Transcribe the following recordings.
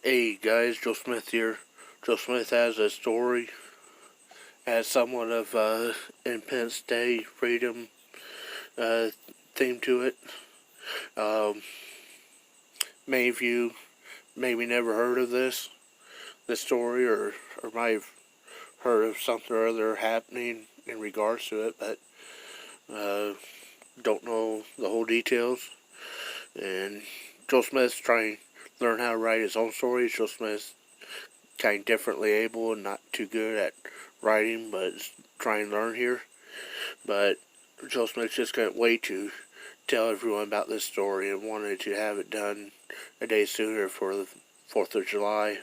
Hey guys, Joe Smith here. Joe Smith has a story, has somewhat of Independence Day freedom uh, theme to it. Um, Many of you maybe never heard of this story, or might have heard of something or other happening in regards to it, but uh, don't know the whole details. And Joe Smith's trying to learn how to write his own stories. Joe Smith's kind of differently able and not too good at writing, but is trying to learn here. But Joe Smith just couldn't wait to tell everyone about this story and wanted to have it done a day sooner for the 4th of July.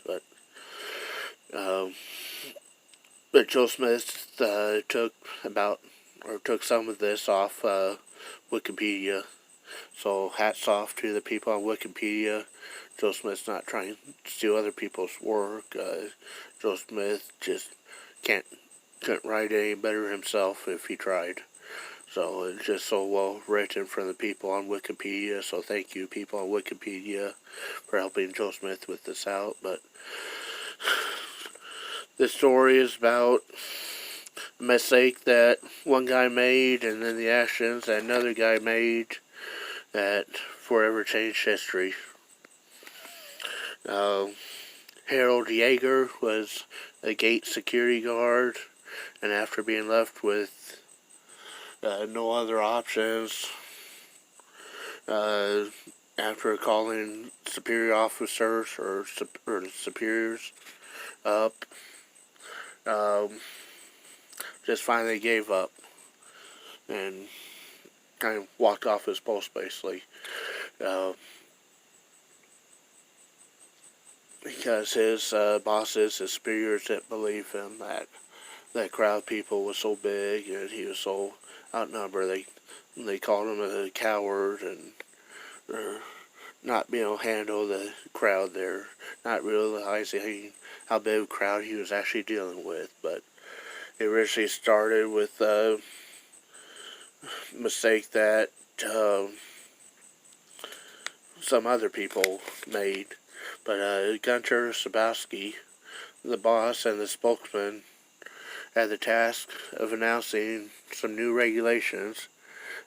Um, but Joe Smith took some of this off Wikipedia. So hats off to the people on Wikipedia. Joe Smith's not trying to steal other people's work. Joe Smith just couldn't write any better himself if he tried. So it's just so well written from the people on Wikipedia. So thank you, people on Wikipedia, for helping Joe Smith with this out. But this story is about a mistake that one guy made and then the actions that another guy made that forever changed history. Uh, Harold Yeager was a gate security guard, and after being left with no other options, uh, after calling superior officers or superiors up, um, just finally gave up and kind of walked off his post, basically. Uh, because his bosses, his superiors didn't believe him, that crowd of people was so big and he was so outnumbered. They called him a coward and or not being able to handle the crowd there, not realizing how big a crowd he was actually dealing with. But it originally started with a mistake that some other people made. But Gunter Sabowski, the boss and the spokesman, had the task of announcing some new regulations.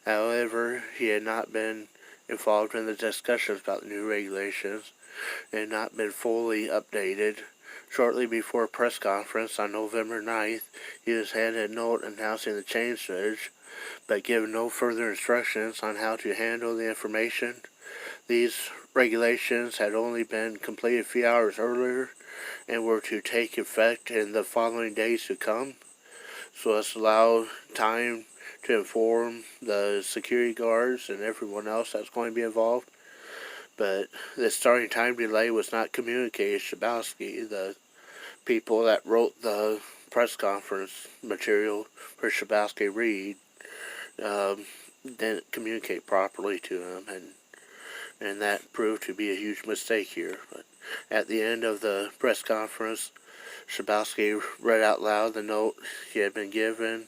However, he had not been involved in the discussions about the new regulations and not been fully updated. Shortly before a press conference on November 9th, he was handed a note announcing the changes, but given no further instructions on how to handle the information. These regulations had only been completed a few hours earlier and were to take effect in the following days to come, so as to allow time to inform the security guards and everyone else that's going to be involved. But the starting time delay was not communicated to Shabowski. The people that wrote the press conference material for Shabowski to read didn't communicate properly to him, and that proved to be a huge mistake here. But at the end of the press conference, Shabowski read out loud the note he had been given.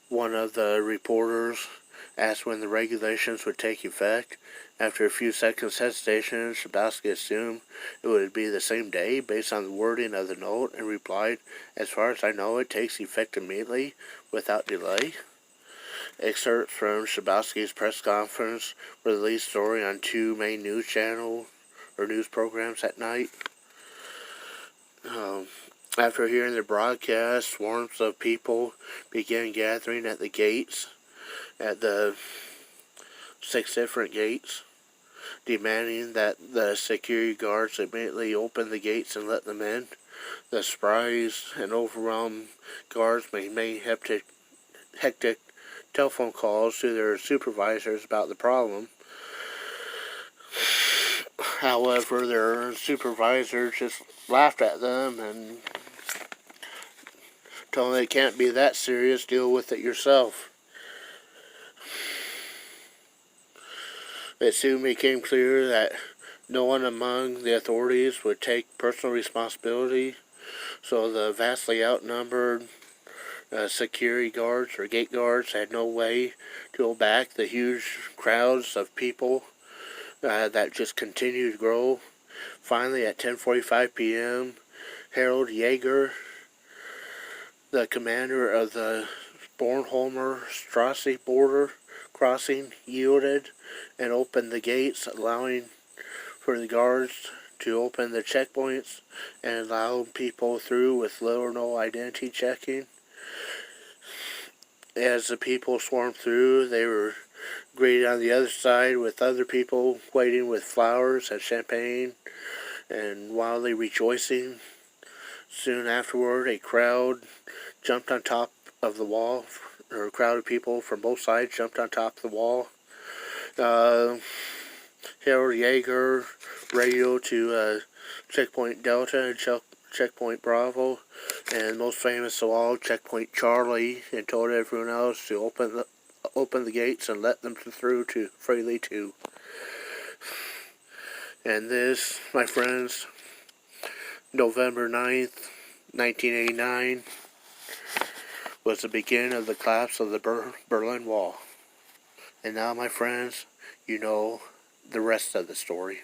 One of the reporters asked when the regulations would take effect. After a few seconds hesitation, Shabowski assumed it would be the same day based on the wording of the note and replied, "As far as I know, it takes effect immediately without delay." Excerpts from Shabowski's press conference were the lead story on two main news channels or news programs at night. After hearing the broadcast, swarms of people began gathering at the gates, at the 6 different gates, demanding that the security guards immediately open the gates and let them in. The surprised and overwhelmed guards made hectic telephone calls to their supervisors about the problem. However, their supervisor just laughed at them and told them it can't be that serious, deal with it yourself. It soon became clear that no one among the authorities would take personal responsibility, so the vastly outnumbered security guards or gate guards had no way to hold back the huge crowds of people that just continued to grow. Finally, at 10:45 p.m., Harold Yeager, the commander of the Bornholmer Strasse border crossing, yielded and opened the gates, allowing for the guards to open the checkpoints and allow people through with little or no identity checking. As the people swarmed through, they were greeted on the other side with other people waiting with flowers and champagne and wildly rejoicing. Soon afterward, a crowd jumped on top of the wall, or a crowd of people from both sides jumped on top of the wall. Harold Yeager radioed to Checkpoint Delta and Checkpoint Bravo, and most famous of all, Checkpoint Charlie, and told everyone else to open the gates and let them through freely too. And this, my friends, November 9th, 1989, was the beginning of the collapse of the Berlin Wall. And now, my friends, you know the rest of the story.